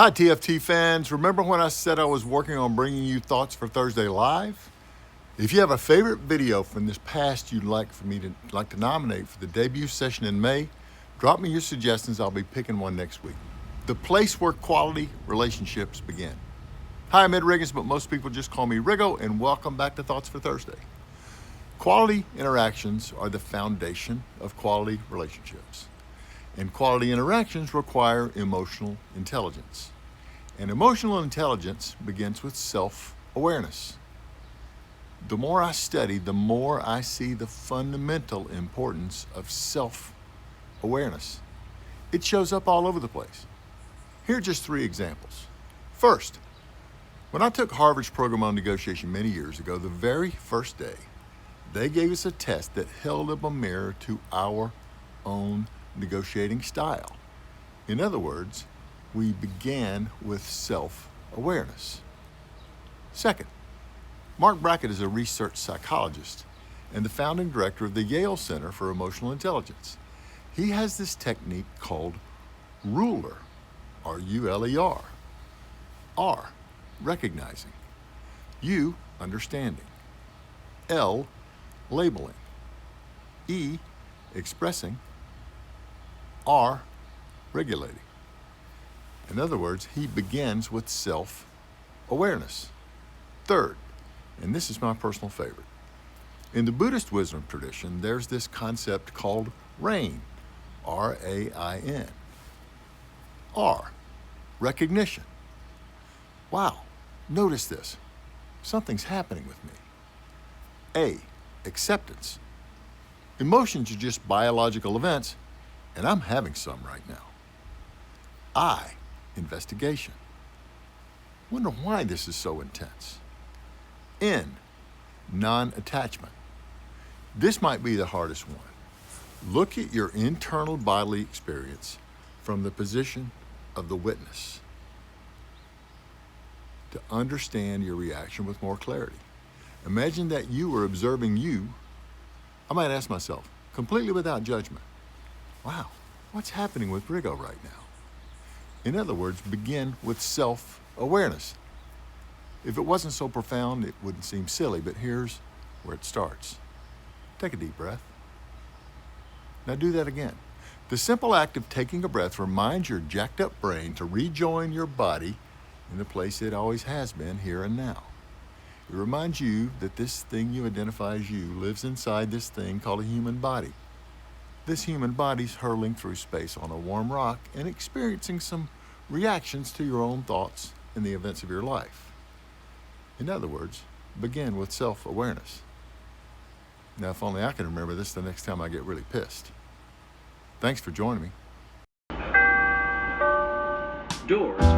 Hi, TFT fans. Remember when I said I was working on bringing you Thoughts for Thursday Live? If you have a favorite video from this past you'd like to nominate for the debut session in May, drop me your suggestions. I'll be picking one next week. The place where quality relationships begin. Hi, I'm Ed Riggins, but most people just call me Riggo, and welcome back to Thoughts for Thursday. Quality interactions are the foundation of quality relationships. And quality interactions require emotional intelligence. And emotional intelligence begins with self-awareness. The more I study, the more I see the fundamental importance of self-awareness. It shows up all over the place. Here are just 3 examples. First, when I took Harvard's program on negotiation many years ago, the very first day, they gave us a test that held up a mirror to our own negotiating style. In other words, we began with self-awareness. Second, Mark Brackett is a research psychologist and the founding director of the Yale Center for Emotional Intelligence. He has this technique called RULER, R-U-L-E-R. R, recognizing. U, understanding. L, labeling. E, expressing. R, regulating. In other words, he begins with self-awareness. Third, and this is my personal favorite, in the Buddhist wisdom tradition, there's this concept called RAIN, R-A-I-N. R, recognition. Wow, notice this. Something's happening with me. A, acceptance. Emotions are just biological events, and I'm having some right now. I, investigation. Wonder why this is so intense. N, non-attachment. This might be the hardest one. Look at your internal bodily experience from the position of the witness to understand your reaction with more clarity. Imagine that you were observing you. I might ask myself, completely without judgment, wow, what's happening with Riggo right now? In other words, begin with self-awareness. If it wasn't so profound, it wouldn't seem silly, but here's where it starts. Take a deep breath. Now do that again. The simple act of taking a breath reminds your jacked up brain to rejoin your body in the place it always has been, here and now. It reminds you that this thing you identify as you lives inside this thing called a human body. This human body's hurtling through space on a warm rock and experiencing some reactions to your own thoughts and the events of your life. In other words, begin with self-awareness. Now, if only I can remember this the next time I get really pissed. Thanks for joining me. Doors